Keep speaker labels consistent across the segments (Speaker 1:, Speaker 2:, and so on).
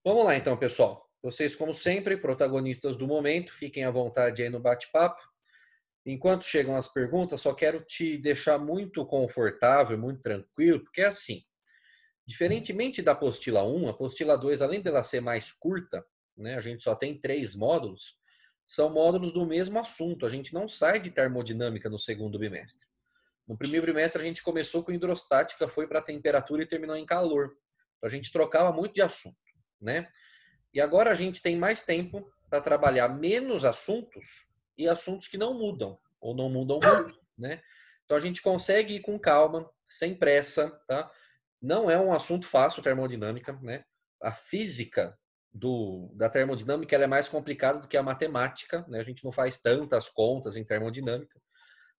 Speaker 1: Vamos lá então, pessoal. Vocês, como sempre, protagonistas do momento, fiquem à vontade aí no bate-papo. Enquanto chegam as perguntas, só quero te deixar muito confortável, muito tranquilo, porque é assim, diferentemente da apostila 1, a apostila 2, além dela ser mais curta, né, a gente só tem 3 módulos, são módulos do mesmo assunto. A gente não sai de termodinâmica no segundo bimestre. No primeiro bimestre a gente começou com hidrostática, foi para temperatura e terminou em calor. Então, a gente trocava muito de assunto, né? E agora a gente tem mais tempo para trabalhar menos assuntos e assuntos que não mudam ou não mudam muito, né? Então a gente consegue ir com calma, sem pressa, tá? Não é um assunto fácil termodinâmica, né? A física da termodinâmica ela é mais complicada do que a matemática, né? A gente não faz tantas contas em termodinâmica,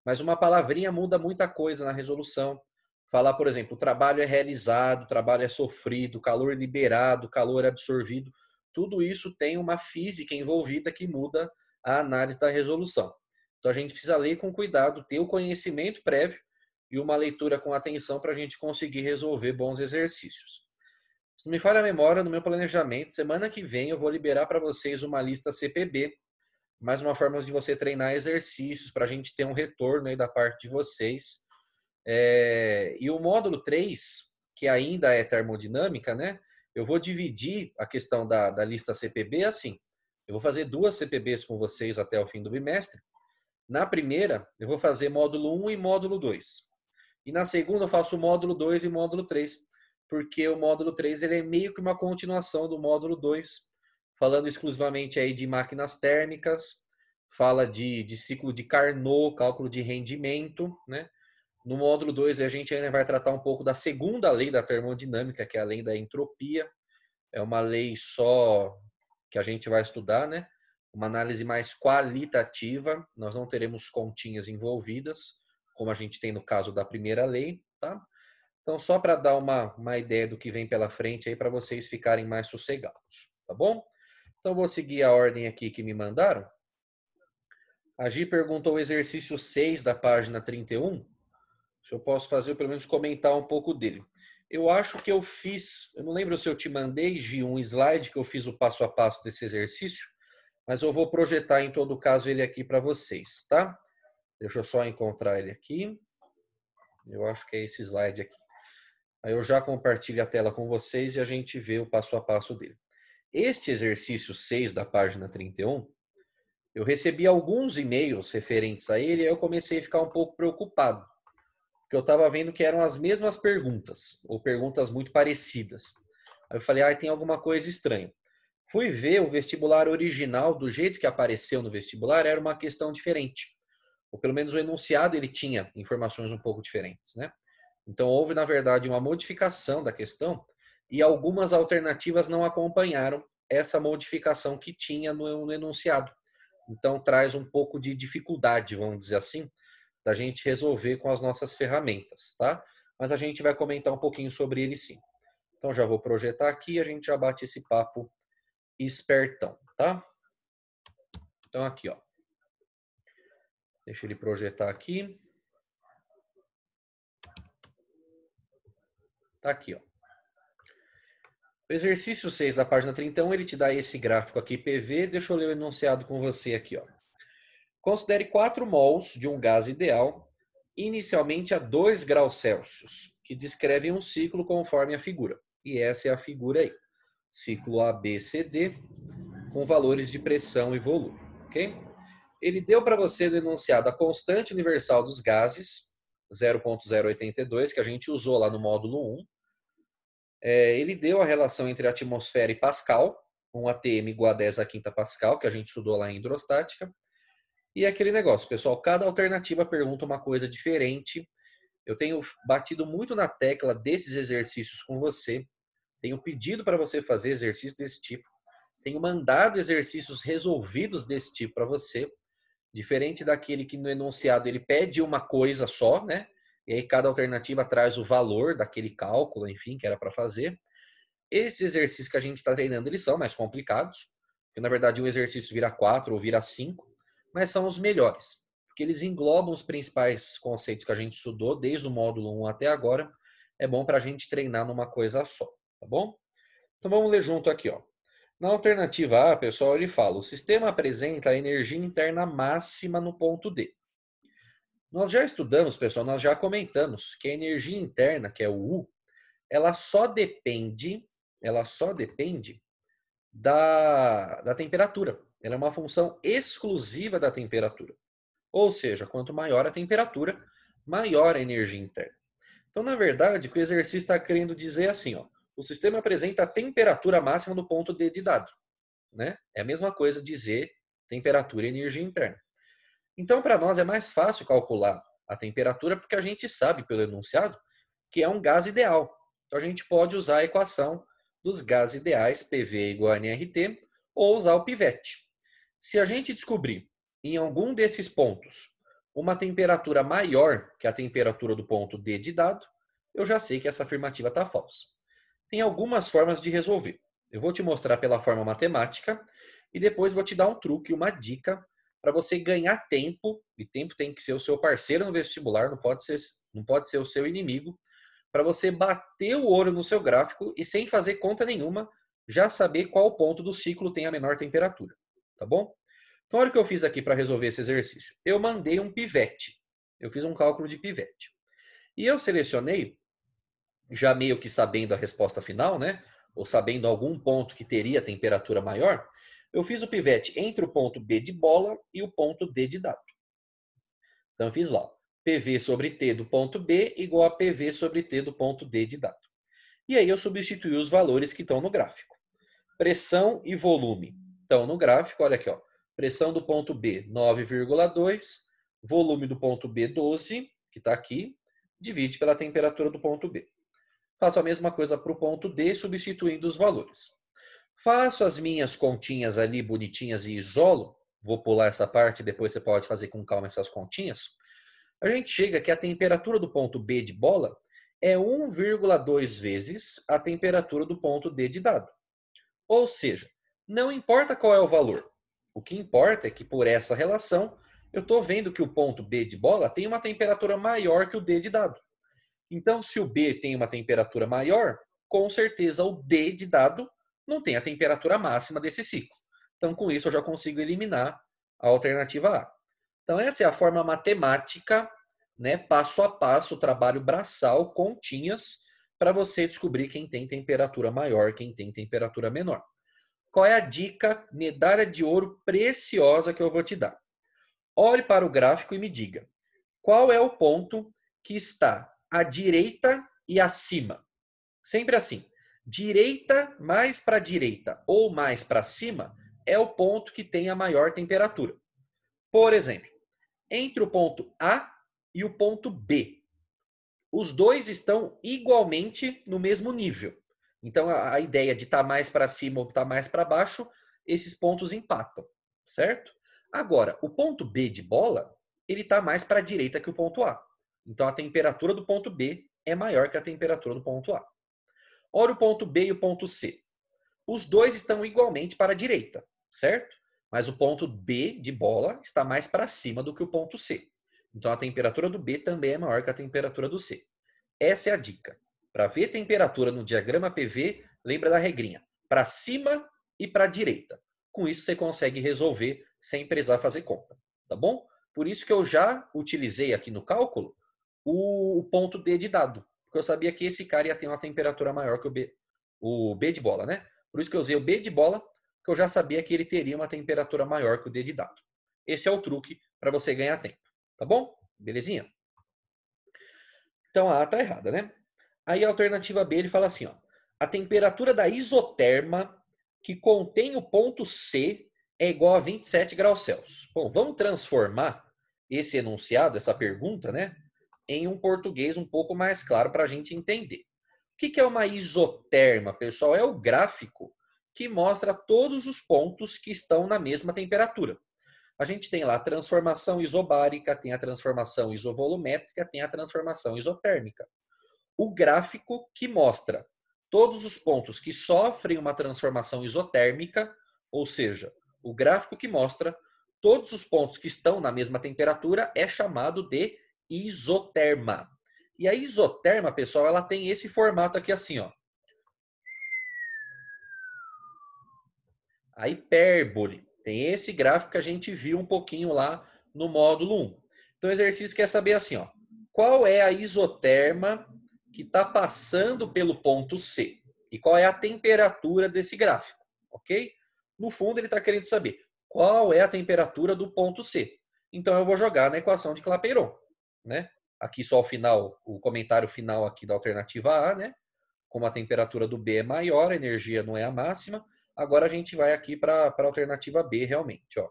Speaker 1: mas uma palavrinha muda muita coisa na resolução. Falar, por exemplo, o trabalho é realizado, o trabalho é sofrido, calor liberado, calor absorvido. Tudo isso tem uma física envolvida que muda a análise da resolução. Então a gente precisa ler com cuidado, ter o conhecimento prévio e uma leitura com atenção para a gente conseguir resolver bons exercícios. Se não me falha a memória, no meu planejamento, semana que vem eu vou liberar para vocês uma lista CPB, mais uma forma de você treinar exercícios para a gente ter um retorno aí da parte de vocês. E o módulo 3, que ainda é termodinâmica, né? Eu vou dividir a questão da lista CPB assim. Eu vou fazer 2 CPBs com vocês até o fim do bimestre. Na primeira, eu vou fazer módulo 1 e módulo 2. E na segunda, eu faço o módulo 2 e módulo 3, porque o módulo 3 ele é meio que uma continuação do módulo 2, falando exclusivamente aí de máquinas térmicas, fala de ciclo de Carnot, cálculo de rendimento, né? No módulo 2, a gente ainda vai tratar um pouco da segunda lei da termodinâmica, que é a lei da entropia. É uma lei só que a gente vai estudar, né? Uma análise mais qualitativa. Nós não teremos continhas envolvidas, como a gente tem no caso da primeira lei, tá? Então, só para dar uma ideia do que vem pela frente aí, para vocês ficarem mais sossegados, tá bom? Então, vou seguir a ordem aqui que me mandaram. A Gi perguntou o exercício 6 da página 31. Se eu posso fazer, ou pelo menos comentar um pouco dele. Eu acho que eu fiz, eu não lembro se eu te mandei, Gi, um slide que eu fiz o passo a passo desse exercício, mas eu vou projetar em todo caso ele aqui para vocês, tá? Deixa eu só encontrar ele aqui. Eu acho que é esse slide aqui. Aí eu já compartilho a tela com vocês e a gente vê o passo a passo dele. Este exercício 6 da página 31, eu recebi alguns e-mails referentes a ele e eu comecei a ficar um pouco preocupado, porque eu estava vendo que eram as mesmas perguntas, ou perguntas muito parecidas. Aí eu falei, tem alguma coisa estranha. Fui ver o vestibular original, do jeito que apareceu no vestibular, era uma questão diferente. Ou pelo menos o enunciado ele tinha informações um pouco diferentes, né? Então houve, na verdade, uma modificação da questão e algumas alternativas não acompanharam essa modificação que tinha no enunciado. Então traz um pouco de dificuldade, vamos dizer assim, da gente resolver com as nossas ferramentas, tá? Mas a gente vai comentar um pouquinho sobre ele sim. Então já vou projetar aqui e a gente já bate esse papo espertão, tá? Então aqui, ó. Deixa ele projetar aqui. Tá aqui, ó. O exercício 6 da página 31, ele te dá esse gráfico aqui, PV. Deixa eu ler o enunciado com você aqui, ó. Considere 4 mols de um gás ideal, inicialmente a 2 graus Celsius, que descrevem um ciclo conforme a figura. E essa é a figura aí. Ciclo ABCD, com valores de pressão e volume, ok? Ele deu para você no enunciado a constante universal dos gases, 0,082, que a gente usou lá no módulo 1. Ele deu a relação entre atmosfera e Pascal, um ATM igual a 10 a quinta Pascal, que a gente estudou lá em hidrostática. E aquele negócio, pessoal, cada alternativa pergunta uma coisa diferente. Eu tenho batido muito na tecla desses exercícios com você. Tenho pedido para você fazer exercícios desse tipo. Tenho mandado exercícios resolvidos desse tipo para você. Diferente daquele que no enunciado ele pede uma coisa só, né? E aí cada alternativa traz o valor daquele cálculo, enfim, que era para fazer. Esses exercícios que a gente está treinando, eles são mais complicados. Porque, na verdade, um exercício vira 4 ou vira 5, mas são os melhores. Porque eles englobam os principais conceitos que a gente estudou, desde o módulo 1 até agora. É bom para a gente treinar numa coisa só, tá bom? Então vamos ler junto aqui, ó. Na alternativa A, pessoal, ele fala: o sistema apresenta a energia interna máxima no ponto D. Nós já estudamos, pessoal, nós já comentamos que a energia interna, que é o U, ela só depende, da temperatura. Ela é uma função exclusiva da temperatura. Ou seja, quanto maior a temperatura, maior a energia interna. Então, na verdade, o que o exercício está querendo dizer é assim, ó, o sistema apresenta a temperatura máxima no ponto D de dado. Né? É a mesma coisa dizer temperatura e energia interna. Então, para nós é mais fácil calcular a temperatura porque a gente sabe pelo enunciado que é um gás ideal. Então, a gente pode usar a equação dos gases ideais, PV igual a nRT, ou usar o pivete. Se a gente descobrir em algum desses pontos uma temperatura maior que a temperatura do ponto D de dado, eu já sei que essa afirmativa está falsa. Tem algumas formas de resolver. Eu vou te mostrar pela forma matemática e depois vou te dar um truque, uma dica para você ganhar tempo, e tempo tem que ser o seu parceiro no vestibular, não pode ser o seu inimigo, para você bater o olho no seu gráfico e sem fazer conta nenhuma, já saber qual ponto do ciclo tem a menor temperatura, tá bom? Então, olha o que eu fiz aqui para resolver esse exercício. Eu mandei um pivete, eu fiz um cálculo de pivete. E eu selecionei, já meio que sabendo a resposta final, né? Ou sabendo algum ponto que teria temperatura maior, eu fiz o pivete entre o ponto B de bola e o ponto D de dado. Então eu fiz lá, PV sobre T do ponto B igual a PV sobre T do ponto D de dado. E aí eu substituí os valores que estão no gráfico. Pressão e volume estão no gráfico, olha aqui, ó. Pressão do ponto B, 9,2. Volume do ponto B, 12, que está aqui. Divide pela temperatura do ponto B. Faço a mesma coisa para o ponto D, substituindo os valores. Faço as minhas continhas ali bonitinhas e isolo. Vou pular essa parte, depois você pode fazer com calma essas continhas. A gente chega que a temperatura do ponto B de bola é 1,2 vezes a temperatura do ponto D de dado. Ou seja, não importa qual é o valor. O que importa é que por essa relação, eu estou vendo que o ponto B de bola tem uma temperatura maior que o D de dado. Então, se o B tem uma temperatura maior, com certeza o D de dado não tem a temperatura máxima desse ciclo. Então, com isso, eu já consigo eliminar a alternativa A. Então, essa é a forma matemática, né, passo a passo, trabalho braçal, continhas, para você descobrir quem tem temperatura maior, quem tem temperatura menor. Qual é a dica, medalha de ouro preciosa que eu vou te dar? Olhe para o gráfico e me diga, qual é o ponto que está à direita e acima? Sempre assim, direita mais para a direita ou mais para cima é o ponto que tem a maior temperatura. Por exemplo, entre o ponto A e o ponto B, os dois estão igualmente no mesmo nível. Então, a ideia de estar mais para cima ou estar mais para baixo, esses pontos empatam, certo? Agora, o ponto B de bola, ele está mais para a direita que o ponto A. Então, a temperatura do ponto B é maior que a temperatura do ponto A. Olha o ponto B e o ponto C. Os dois estão igualmente para a direita, certo? Mas o ponto B de bola está mais para cima do que o ponto C. Então, a temperatura do B também é maior que a temperatura do C. Essa é a dica. Para ver temperatura no diagrama PV, lembra da regrinha. Para cima e para a direita. Com isso, você consegue resolver sem precisar fazer conta. Tá bom? Por isso que eu já utilizei aqui no cálculo o ponto D de dado. Porque eu sabia que esse cara ia ter uma temperatura maior que o B de bola, né? Por isso que eu usei o B de bola, porque eu já sabia que ele teria uma temperatura maior que o D de dado. Esse é o truque para você ganhar tempo. Tá bom? Belezinha? Então a A está errada, né? Aí a alternativa B ele fala assim, ó, a temperatura da isoterma que contém o ponto C é igual a 27 graus Celsius. Bom, vamos transformar esse enunciado, essa pergunta, né, em um português um pouco mais claro para a gente entender. O que é uma isoterma, pessoal? É o gráfico que mostra todos os pontos que estão na mesma temperatura. A gente tem lá a transformação isobárica, tem a transformação isovolumétrica, tem a transformação isotérmica. O gráfico que mostra todos os pontos que sofrem uma transformação isotérmica, ou seja, o gráfico que mostra todos os pontos que estão na mesma temperatura é chamado de isoterma. E a isoterma, pessoal, ela tem esse formato aqui assim, ó. A hipérbole. Tem esse gráfico que a gente viu um pouquinho lá no módulo 1. Então o exercício quer saber assim, ó, qual é a isoterma que está passando pelo ponto C? E qual é a temperatura desse gráfico? Ok? No fundo ele está querendo saber qual é a temperatura do ponto C. Então eu vou jogar na equação de Clapeyron, né? Aqui só o final, o comentário final aqui da alternativa A, né? Como a temperatura do B é maior, a energia não é a máxima. Agora a gente vai aqui para a alternativa B realmente, ó.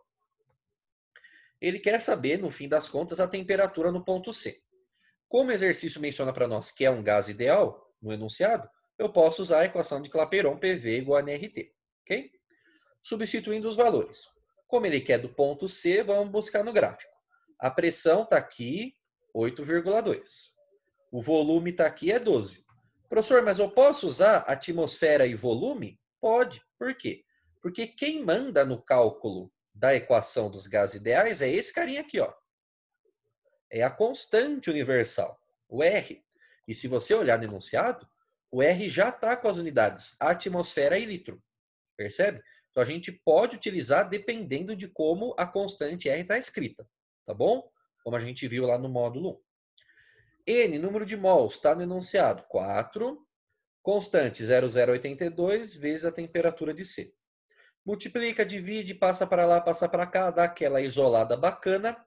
Speaker 1: Ele quer saber, no fim das contas, a temperatura no ponto C. Como o exercício menciona para nós que é um gás ideal, no enunciado, eu posso usar a equação de Clapeyron, PV igual a nRT. Ok? Substituindo os valores. Como ele quer do ponto C, vamos buscar no gráfico. A pressão está aqui, 8,2. O volume está aqui, é 12. Professor, mas eu posso usar atmosfera e volume? Pode. Por quê? Porque quem manda no cálculo da equação dos gases ideais é esse carinha aqui, ó. É a constante universal, o R. E se você olhar no enunciado, o R já está com as unidades atmosfera e litro. Percebe? Então a gente pode utilizar dependendo de como a constante R está escrita. Tá bom? Como a gente viu lá no módulo 1. N, número de mols, está no enunciado. 4. Constante 0,082 vezes a temperatura de C. Multiplica, divide, passa para lá, passa para cá, dá aquela isolada bacana.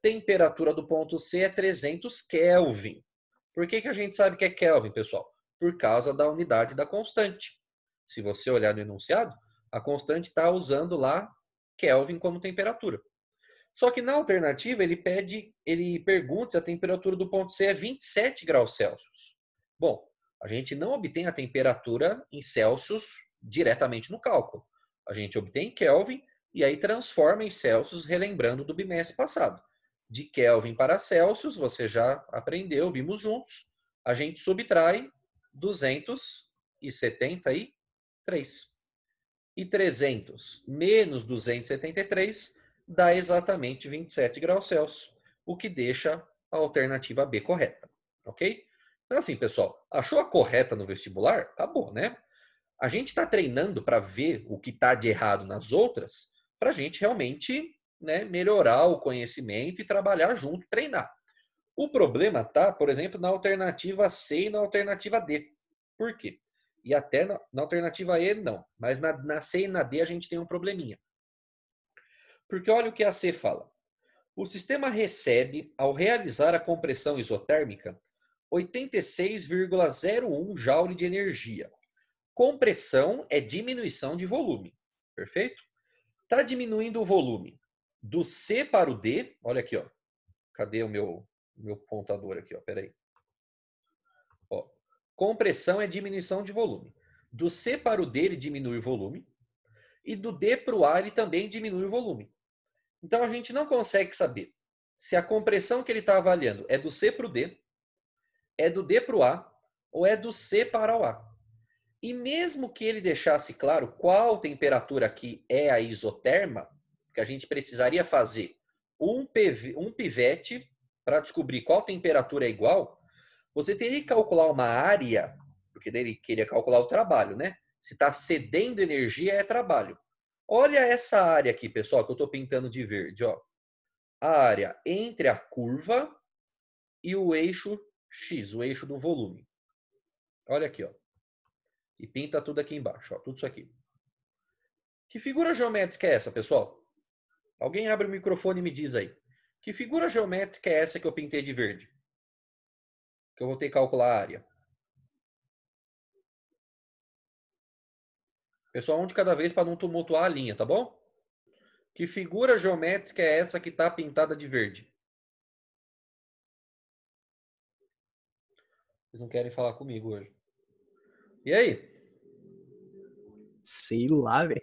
Speaker 1: Temperatura do ponto C é 300 Kelvin. Por que a gente sabe que é Kelvin, pessoal? Por causa da unidade da constante. Se você olhar no enunciado, a constante está usando lá Kelvin como temperatura. Só que na alternativa ele pergunta se a temperatura do ponto C é 27 graus Celsius. Bom, a gente não obtém a temperatura em Celsius diretamente no cálculo. A gente obtém em Kelvin e aí transforma em Celsius, relembrando do bimestre passado. De Kelvin para Celsius, você já aprendeu, vimos juntos, a gente subtrai 273. E 300 menos 273 dá exatamente 27 graus Celsius, o que deixa a alternativa B correta. Ok? Então, assim, pessoal, achou a correta no vestibular? Acabou, né? A gente está treinando para ver o que está de errado nas outras, para a gente realmente, né, melhorar o conhecimento e trabalhar junto, treinar. O problema está, por exemplo, na alternativa C e na alternativa D. Por quê? E até na alternativa E, não. Mas na C e na D a gente tem um probleminha. Porque olha o que a C fala. O sistema recebe, ao realizar a compressão isotérmica, 86,01 joule de energia. Compressão é diminuição de volume. Perfeito? Está diminuindo o volume do C para o D. Olha aqui, ó. Cadê o meu pontador aqui? Ó? Peraí. Ó. Compressão é diminuição de volume. Do C para o D ele diminui o volume. E do D para o A ele também diminui o volume. Então a gente não consegue saber se a compressão que ele está avaliando é do C para o D, é do D para o A ou é do C para o A. E mesmo que ele deixasse claro qual temperatura aqui é a isoterma, que a gente precisaria fazer um pivete para descobrir qual temperatura é igual, você teria que calcular uma área, porque ele queria calcular o trabalho, né? Se está cedendo energia, é trabalho. Olha essa área aqui, pessoal, que eu estou pintando de verde. Ó. A área entre a curva e o eixo X, o eixo do volume. Olha aqui, ó. E pinta tudo aqui embaixo, ó, tudo isso aqui. Que figura geométrica é essa, pessoal? Alguém abre o microfone e me diz aí. Que figura geométrica é essa que eu pintei de verde? Que eu vou ter que calcular a área. Pessoal, um de cada vez para não tumultuar a linha, tá bom? Que figura geométrica é essa que está pintada de verde? Vocês não querem falar comigo hoje. E aí?
Speaker 2: Sei lá, velho.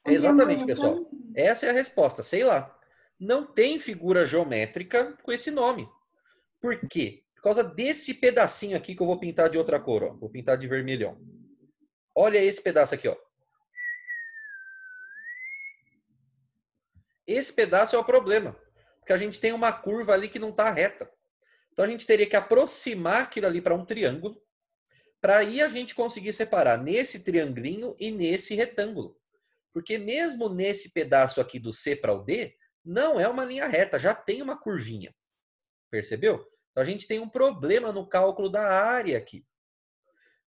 Speaker 1: Exatamente, pessoal. Essa é a resposta. Sei lá. Não tem figura geométrica com esse nome. Por quê? Por causa desse pedacinho aqui que eu vou pintar de outra cor. Ó. Vou pintar de vermelhão. Olha esse pedaço aqui, ó. Esse pedaço é o problema. Porque a gente tem uma curva ali que não está reta. Então a gente teria que aproximar aquilo ali para um triângulo. Para aí a gente conseguir separar nesse triangulinho e nesse retângulo. Porque mesmo nesse pedaço aqui do C para o D, não é uma linha reta, já tem uma curvinha. Percebeu? Então a gente tem um problema no cálculo da área aqui.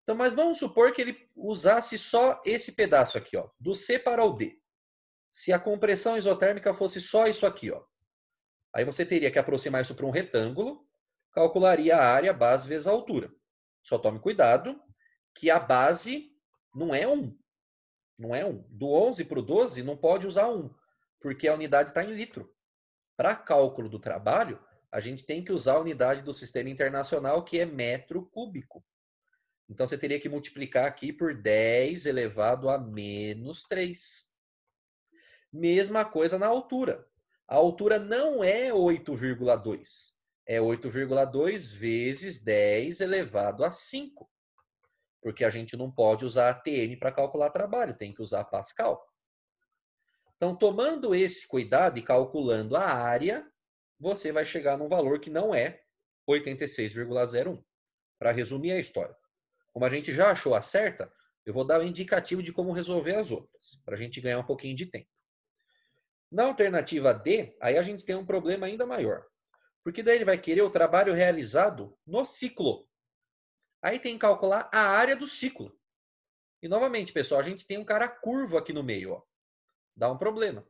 Speaker 1: Então, mas vamos supor que ele usasse só esse pedaço aqui, ó, do C para o D. Se a compressão isotérmica fosse só isso aqui, ó. Aí você teria que aproximar isso para um retângulo, calcularia a área base vezes a altura. Só tome cuidado que a base não é 1. Não é 1. Do 11 para o 12 não pode usar 1, porque a unidade está em litro. Para cálculo do trabalho, a gente tem que usar a unidade do sistema internacional, que é metro cúbico. Então, você teria que multiplicar aqui por 10 elevado a menos 3. Mesma coisa na altura. A altura não é 8,2. É 8,2 vezes 10 elevado a 5. Porque a gente não pode usar ATM para calcular trabalho, tem que usar Pascal. Então, tomando esse cuidado e calculando a área, você vai chegar num valor que não é 86,01. Para resumir a história. Como a gente já achou a certa, eu vou dar um indicativo de como resolver as outras, para a gente ganhar um pouquinho de tempo. Na alternativa D, aí a gente tem um problema ainda maior. Porque daí ele vai querer o trabalho realizado no ciclo. Aí tem que calcular a área do ciclo. E novamente, pessoal, a gente tem um cara curvo aqui no meio. Ó. Dá um problema.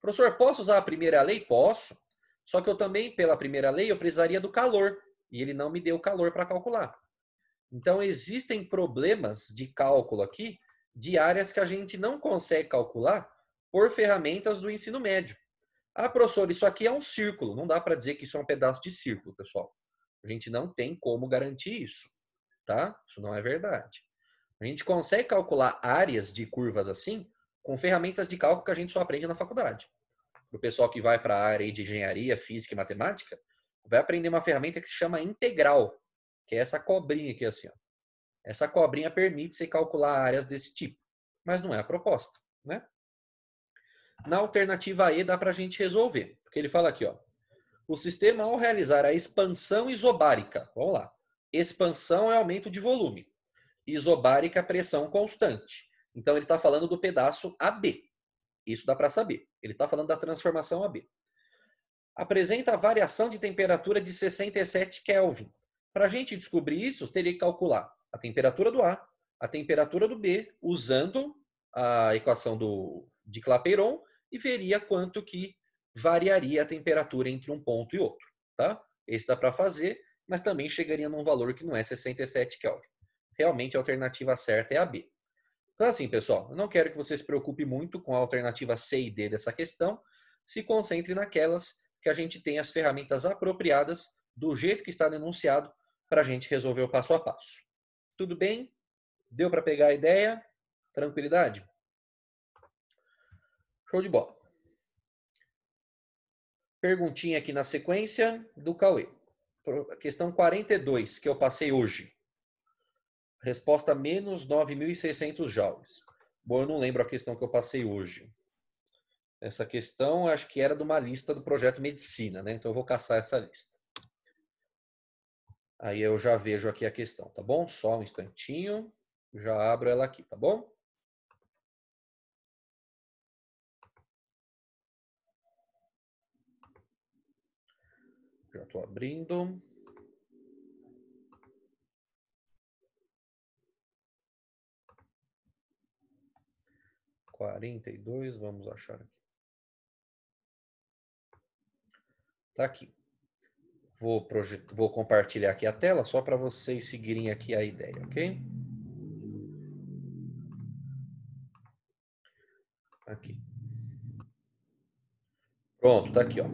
Speaker 1: Professor, posso usar a primeira lei? Posso. Só que eu também, pela primeira lei, eu precisaria do calor. E ele não me deu calor para calcular. Então, existem problemas de cálculo aqui de áreas que a gente não consegue calcular por ferramentas do ensino médio. Ah, professor, isso aqui é um círculo. Não dá para dizer que isso é um pedaço de círculo, pessoal. A gente não tem como garantir isso, tá? Isso não é verdade. A gente consegue calcular áreas de curvas assim com ferramentas de cálculo que a gente só aprende na faculdade. O pessoal que vai para a área de engenharia, física e matemática, vai aprender uma ferramenta que se chama integral, que é essa cobrinha aqui assim, ó. Essa cobrinha permite você calcular áreas desse tipo, mas não é a proposta, né? Na alternativa E dá para a gente resolver, porque ele fala aqui, ó, o sistema ao realizar a expansão isobárica, vamos lá, expansão é aumento de volume, isobárica pressão constante. Então ele está falando do pedaço AB, isso dá para saber. Ele está falando da transformação AB. Apresenta a variação de temperatura de 67 Kelvin. Para a gente descobrir isso, teria que calcular a temperatura do A, a temperatura do B, usando a equação de Clapeyron, e veria quanto que variaria a temperatura entre um ponto e outro. Tá? Esse dá para fazer, mas também chegaria num valor que não é 67 Kelvin. Realmente a alternativa certa é a B. Então assim, pessoal, eu não quero que você se preocupe muito com a alternativa C e D dessa questão, se concentre naquelas que a gente tem as ferramentas apropriadas do jeito que está denunciado para a gente resolver o passo a passo. Tudo bem? Deu para pegar a ideia? Tranquilidade? Show de bola. Perguntinha aqui na sequência do Cauê. Questão 42, que eu passei hoje. Resposta menos 9.600 joules. Bom, eu não lembro a questão que eu passei hoje. Essa questão acho que era de uma lista do projeto Medicina, né? Então eu vou caçar essa lista. Aí eu já vejo aqui a questão, tá bom? Só um instantinho. Já abro ela aqui, tá bom? Já estou abrindo. (42), vamos achar aqui. Tá aqui. Vou compartilhar aqui a tela só para vocês seguirem aqui a ideia, ok? Aqui. Pronto, tá aqui, ó.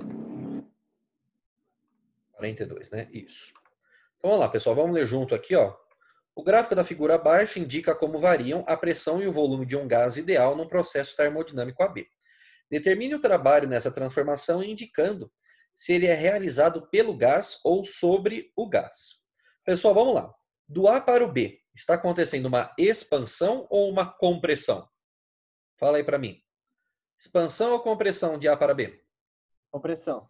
Speaker 1: 42, né? Isso. Então vamos lá, pessoal, vamos ler junto aqui, ó. O gráfico da figura abaixo indica como variam a pressão e o volume de um gás ideal no processo termodinâmico AB. Determine o trabalho nessa transformação indicando se ele é realizado pelo gás ou sobre o gás. Pessoal, vamos lá. Do A para o B, está acontecendo uma expansão ou uma compressão? Fala aí para mim. Expansão ou compressão de A para B?
Speaker 2: Compressão.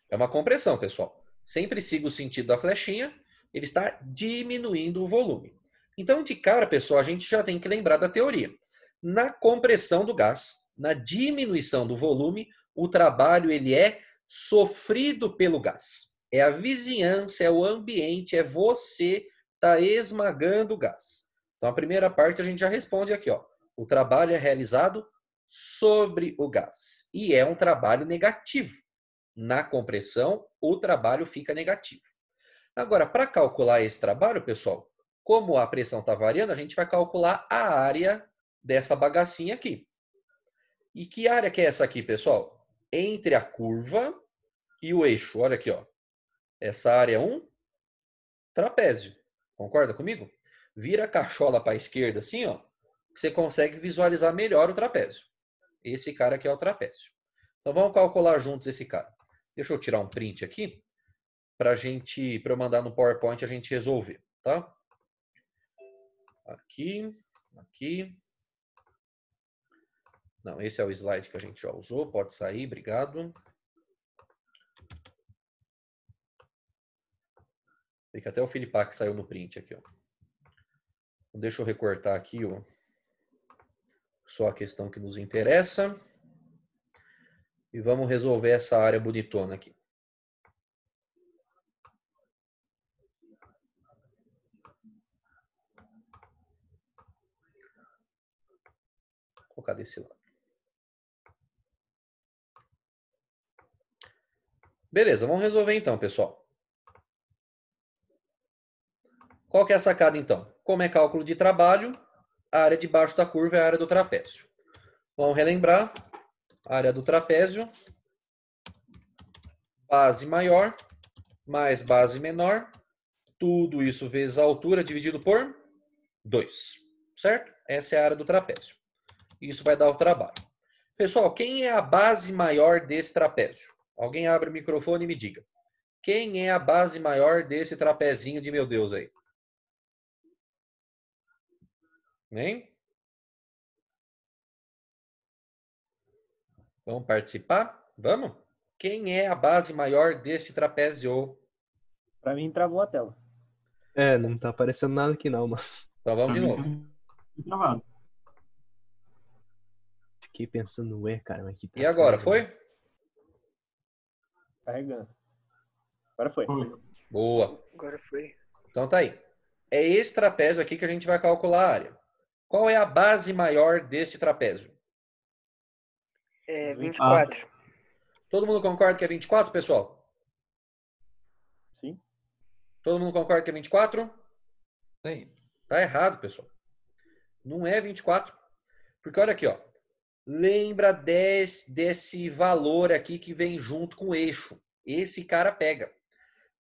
Speaker 1: É uma compressão, pessoal. Sempre siga o sentido da flechinha, ele está diminuindo o volume. Então, de cara, pessoal, a gente já tem que lembrar da teoria. Na compressão do gás, na diminuição do volume, o trabalho ele é sofrido pelo gás. É a vizinhança, é o ambiente, é você tá esmagando o gás. Então a primeira parte a gente já responde aqui, ó. O trabalho é realizado sobre o gás e é um trabalho negativo. Na compressão, o trabalho fica negativo. Agora, para calcular esse trabalho, pessoal, como a pressão está variando, a gente vai calcular a área dessa bagacinha aqui. E que área que é essa aqui, pessoal? Entre a curva e o eixo. Olha aqui, ó. Essa área é um trapézio. Concorda comigo? Vira a cachola para a esquerda assim, ó, que você consegue visualizar melhor o trapézio. Esse cara aqui é o trapézio. Então vamos calcular juntos esse cara. Deixa eu tirar um print aqui para eu mandar no PowerPoint a gente resolver, tá? Aqui, aqui. Não, esse é o slide que a gente já usou, pode sair, obrigado. Fica até o Filipac que saiu no print aqui, ó. Deixa eu recortar aqui, ó, só a questão que nos interessa. E vamos resolver essa área bonitona aqui. Vou colocar desse lado. Beleza, vamos resolver então, pessoal. Qual que é a sacada então? Como é cálculo de trabalho, a área de baixo da curva é a área do trapézio. Vamos relembrar. Área do trapézio, base maior, mais base menor, tudo isso vezes a altura dividido por 2, certo? Essa é a área do trapézio. Isso vai dar o trabalho. Pessoal, quem é a base maior desse trapézio? Alguém abre o microfone e me diga. Quem é a base maior desse trapezinho de meu Deus aí? Hein? Vamos participar? Vamos? Quem é a base maior deste trapézio?
Speaker 2: Pra mim, travou a tela.
Speaker 3: É, não tá aparecendo nada aqui não, mano.
Speaker 1: Então vamos de novo.
Speaker 2: Travado.
Speaker 3: Fiquei pensando, ué, cara, mas que
Speaker 1: E agora, foi?
Speaker 2: Carregando. Agora foi.
Speaker 1: Boa.
Speaker 4: Agora foi.
Speaker 1: Então tá aí. É esse trapézio aqui que a gente vai calcular a área. Qual é a base maior deste trapézio?
Speaker 4: É 24.
Speaker 1: Todo mundo concorda que é 24, pessoal?
Speaker 2: Sim.
Speaker 1: Todo mundo concorda que é 24?
Speaker 5: Sim.
Speaker 1: Tá errado, pessoal. Não é 24. Porque olha aqui, ó. Lembra desse valor aqui que vem junto com o eixo. Esse cara pega.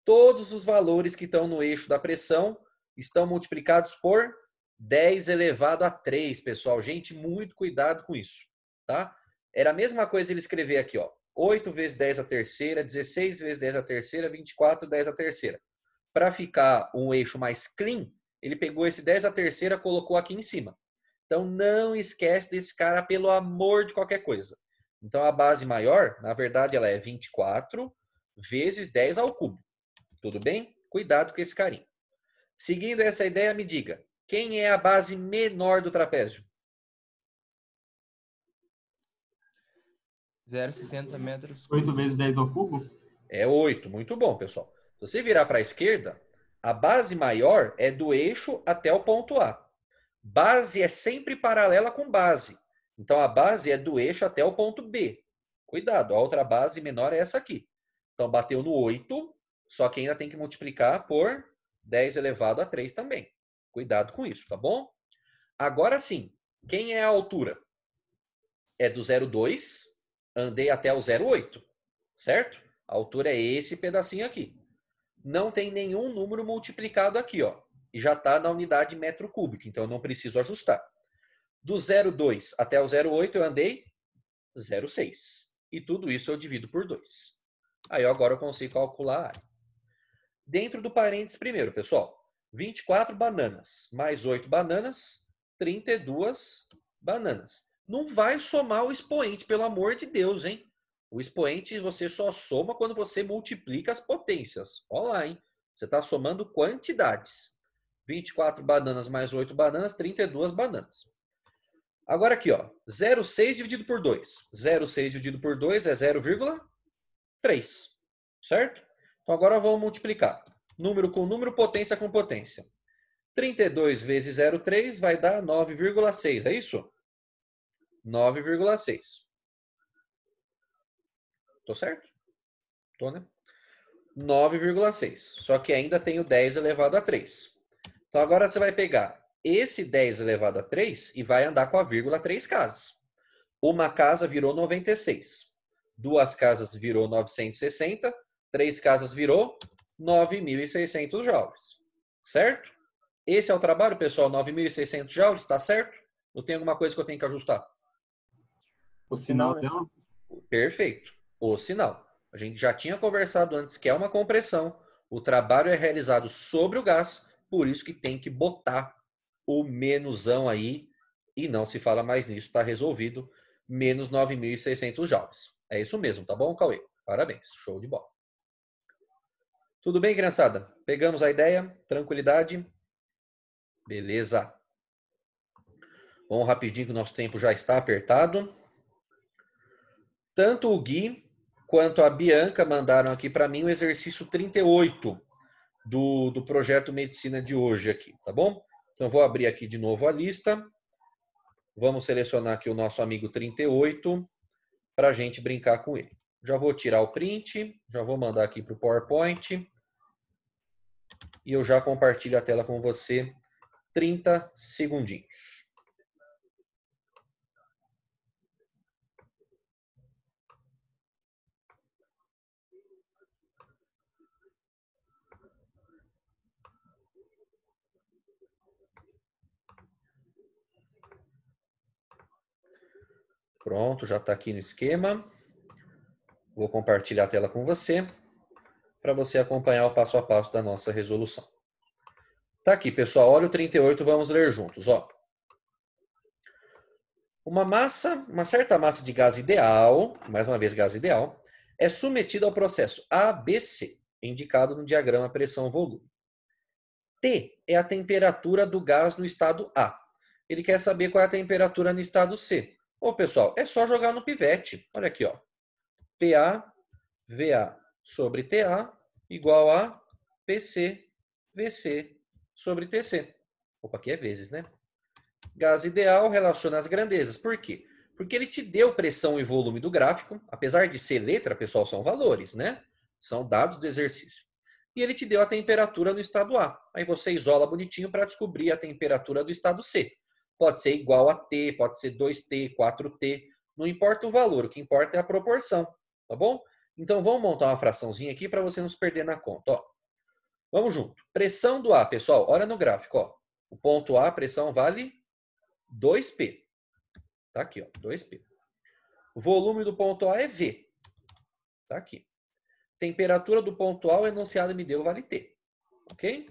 Speaker 1: Todos os valores que estão no eixo da pressão estão multiplicados por 10 elevado a 3, pessoal. Gente, muito cuidado com isso, tá? Era a mesma coisa ele escrever aqui, ó. 8 vezes 10 a terceira, 16 vezes 10 a terceira, 24 10 a terceira. Para ficar um eixo mais clean, ele pegou esse 10 a terceira e colocou aqui em cima. Então, não esquece desse cara, pelo amor de qualquer coisa. Então, a base maior, na verdade, ela é 24 vezes 10 ao cubo. Tudo bem? Cuidado com esse carinho. Seguindo essa ideia, me diga, quem é a base menor do trapézio?
Speaker 5: 0,60 metros.
Speaker 2: 8 vezes 10 ao cubo?
Speaker 1: É 8. Muito bom, pessoal. Se você virar para a esquerda, a base maior é do eixo até o ponto A. Base é sempre paralela com base. Então, a base é do eixo até o ponto B. Cuidado, a outra base menor é essa aqui. Então, bateu no 8, só que ainda tem que multiplicar por 10 elevado a 3 também. Cuidado com isso, tá bom? Agora sim, quem é a altura? É do 0,2, andei até o 0,8, certo? A altura é esse pedacinho aqui. Não tem nenhum número multiplicado aqui, ó. E já está na unidade metro cúbico, então eu não preciso ajustar. Do 0,2 até o 0,8 eu andei 0,6. E tudo isso eu divido por 2. Aí agora eu consigo calcular a área. Dentro do parênteses primeiro, pessoal. 24 bananas mais 8 bananas, 32 bananas. Não vai somar o expoente, pelo amor de Deus, hein? O expoente você só soma quando você multiplica as potências. Olha lá, hein? Você está somando quantidades. 24 bananas mais 8 bananas, 32 bananas. Agora aqui, ó, 0,6 dividido por 2. 0,6 dividido por 2 é 0,3, certo? Então agora vamos multiplicar. Número com número, potência com potência. 32 vezes 0,3 vai dar 9,6, é isso? 9,6. Tô certo? Tô, né? 9,6. Só que ainda tem o 10 elevado a 3. Então agora você vai pegar esse 10 elevado a 3 e vai andar com a vírgula 3 casas. Uma casa virou 96. Duas casas virou 960. 3 casas virou 9.600 joules. Certo? Esse é o trabalho, pessoal. 9.600 joules, tá certo? Ou tem alguma coisa que eu tenho que ajustar?
Speaker 2: O sinal, né?
Speaker 3: dela.
Speaker 1: Perfeito. O sinal. A gente já tinha conversado antes que é uma compressão. O trabalho é realizado sobre o gás, por isso que tem que botar o menusão aí. E não se fala mais nisso, está resolvido. Menos 9.600 joules. É isso mesmo, tá bom, Cauê? Parabéns, show de bola. Tudo bem, criançada? Pegamos a ideia? Tranquilidade? Beleza. Vamos rapidinho que o nosso tempo já está apertado. Tanto o Gui quanto a Bianca mandaram aqui para mim o exercício 38 do projeto Medicina de hoje aqui, tá bom? Então vou abrir aqui de novo a lista. Vamos selecionar aqui o nosso amigo 38 para a gente brincar com ele. Já vou tirar o print, já vou mandar aqui para o PowerPoint. E eu já compartilho a tela com você 30 segundinhos. Pronto, já está aqui no esquema. Vou compartilhar a tela com você, para você acompanhar o passo a passo da nossa resolução. Tá aqui, pessoal. Olha o 38, vamos ler juntos. Ó. Uma certa massa de gás ideal, mais uma vez gás ideal, é submetida ao processo ABC, indicado no diagrama pressão-volume. T é a temperatura do gás no estado A. Ele quer saber qual é a temperatura no estado C. Ô, pessoal, é só jogar no pivete. Olha aqui, ó. PA, VA sobre TA igual a PC, VC sobre TC. Opa, aqui é vezes, né? Gás ideal relaciona as grandezas. Por quê? Porque ele te deu pressão e volume do gráfico. Apesar de ser letra, pessoal, são valores, né? São dados do exercício. E ele te deu a temperatura no estado A. Aí você isola bonitinho para descobrir a temperatura do estado C. Pode ser igual a T, pode ser 2T, 4T. Não importa o valor, o que importa é a proporção. Tá bom? Então vamos montar uma fraçãozinha aqui para você não se perder na conta. Ó. Vamos junto. Pressão do A, pessoal. Olha no gráfico. Ó. O ponto A, a pressão vale 2P. Tá aqui, ó, 2P. O volume do ponto A é V. Tá aqui. Temperatura do ponto A, o enunciado me deu, vale T. Ok?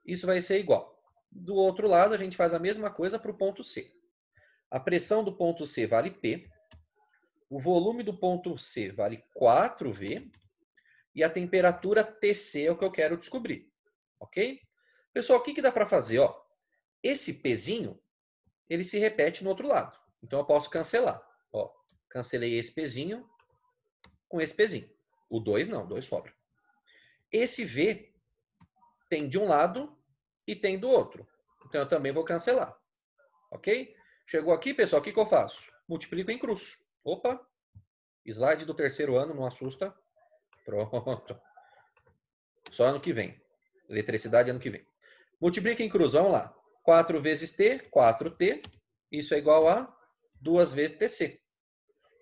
Speaker 1: Isso vai ser igual. Do outro lado, a gente faz a mesma coisa para o ponto C. A pressão do ponto C vale P. O volume do ponto C vale 4V. E a temperatura TC é o que eu quero descobrir. Ok? Pessoal, o que dá para fazer? Ó, esse Pzinho, ele se repete no outro lado. Então eu posso cancelar. Ó, cancelei esse Pzinho com esse Pzinho. O 2 não, 2 sobra. Esse V tem de um lado e tem do outro. Então eu também vou cancelar. Ok? Chegou aqui, pessoal, o que eu faço? Multiplico em cruz. Opa! Slide do terceiro ano, não assusta. Pronto. Só ano que vem. Eletricidade ano que vem. Multiplica em cruz, vamos lá. 4 vezes T, 4T. Isso é igual a 2 vezes TC.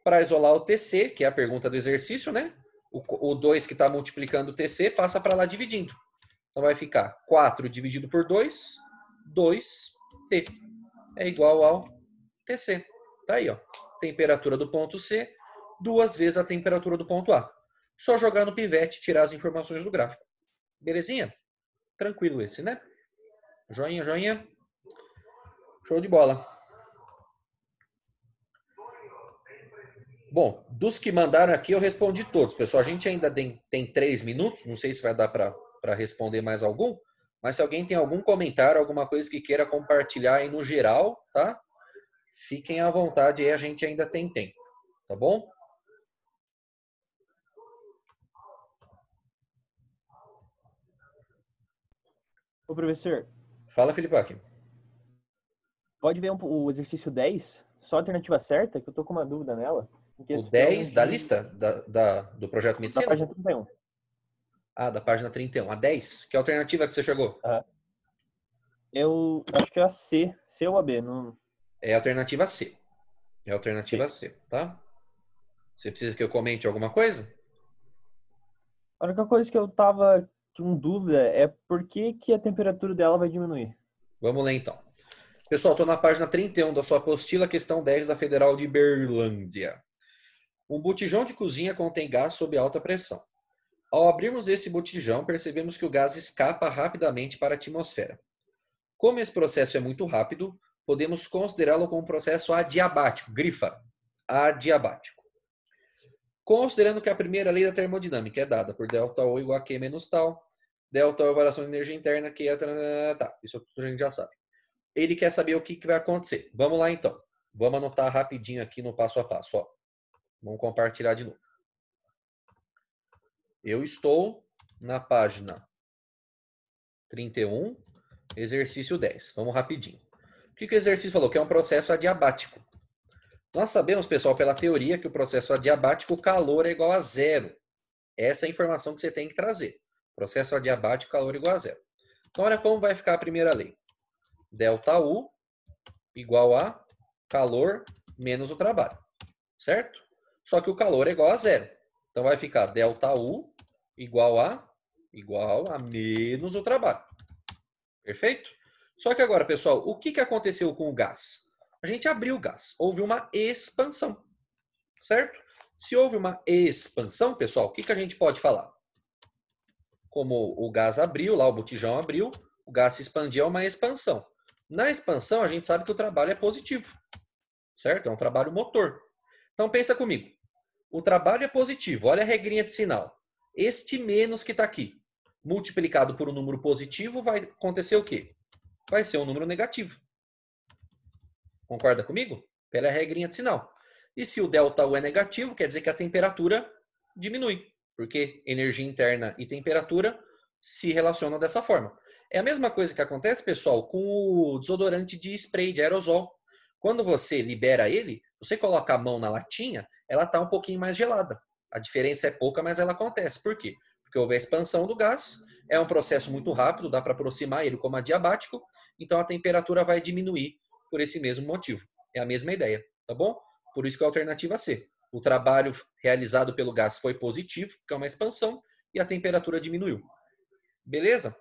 Speaker 1: Para isolar o TC, que é a pergunta do exercício, né? O 2 que está multiplicando o TC passa para lá dividindo. Então vai ficar 4 dividido por 2, 2T. É igual ao TC. Tá aí, ó. Temperatura do ponto C, 2 vezes a temperatura do ponto A. Só jogar no pivete e tirar as informações do gráfico. Belezinha? Tranquilo esse, né? Joinha, joinha. Show de bola. Bom, dos que mandaram aqui eu respondi todos. Pessoal, a gente ainda tem 3 minutos. Não sei se vai dar para responder mais algum. Mas se alguém tem algum comentário, alguma coisa que queira compartilhar aí no geral, tá? Fiquem à vontade aí, a gente ainda tem tempo, tá bom?
Speaker 2: Ô, professor,
Speaker 1: Fala, Felipe.
Speaker 2: pode ver o exercício 10? Só a alternativa certa, que eu tô com uma dúvida nela. Em
Speaker 1: O
Speaker 2: questão
Speaker 1: 10 da
Speaker 2: de-
Speaker 1: lista do projeto
Speaker 2: Da
Speaker 1: Medicina?
Speaker 2: página 31.
Speaker 1: Ah, da página 31. A 10? Que alternativa que você chegou?
Speaker 2: Eu acho que é a C. C ou a B? Não...
Speaker 1: É a alternativa C. É a alternativa
Speaker 2: C.
Speaker 1: C, tá? Você precisa que eu comente alguma coisa?
Speaker 2: A única coisa que eu tava com dúvida é por que que a temperatura dela vai diminuir.
Speaker 1: Vamos ler então. Pessoal, estou na página 31 da sua apostila, questão 10 da Federal de Berlândia. Um botijão de cozinha contém gás sob alta pressão. Ao abrirmos esse botijão, percebemos que o gás escapa rapidamente para a atmosfera. Como esse processo é muito rápido, podemos considerá-lo como um processo adiabático. Grifa, adiabático. Considerando que a primeira lei da termodinâmica é dada por ΔO igual a Q menos tal, ΔO é a variação de energia interna, Q é... Tá, isso a gente já sabe. Ele quer saber o que vai acontecer. Vamos lá então. Vamos anotar rapidinho aqui no passo a passo. Ó. Vamos compartilhar de novo. Eu estou na página 31, exercício 10. Vamos rapidinho. O que o exercício falou? Que é um processo adiabático. Nós sabemos, pessoal, pela teoria, que o processo adiabático, o calor é igual a zero. Essa é a informação que você tem que trazer. Processo adiabático, calor igual a zero. Então, olha como vai ficar a primeira lei. ΔU igual a calor menos o trabalho. Certo? Só que o calor é igual a zero. Então, vai ficar ΔU igual a menos o trabalho. Perfeito? Só que agora, pessoal, o que aconteceu com o gás? A gente abriu o gás. Houve uma expansão. Certo? Se houve uma expansão, pessoal, o que a gente pode falar? Como o gás abriu, lá o botijão abriu, o gás se expandiu, é uma expansão. Na expansão, a gente sabe que o trabalho é positivo. Certo? É um trabalho motor. Então, pensa comigo. O trabalho é positivo. Olha a regrinha de sinal. Este menos que está aqui, multiplicado por um número positivo, vai acontecer o quê? Vai ser um número negativo. Concorda comigo? Pela regrinha de sinal. E se o ΔU é negativo, quer dizer que a temperatura diminui. Porque energia interna e temperatura se relacionam dessa forma. É a mesma coisa que acontece, pessoal, com o desodorante de spray, de aerosol. Quando você libera ele, você coloca a mão na latinha, ela está um pouquinho mais gelada. A diferença é pouca, mas ela acontece. Por quê? Porque houve a expansão do gás, é um processo muito rápido, dá para aproximar ele como adiabático, então a temperatura vai diminuir por esse mesmo motivo. É a mesma ideia, tá bom? Por isso que é a alternativa C. O trabalho realizado pelo gás foi positivo, que é uma expansão, e a temperatura diminuiu. Beleza?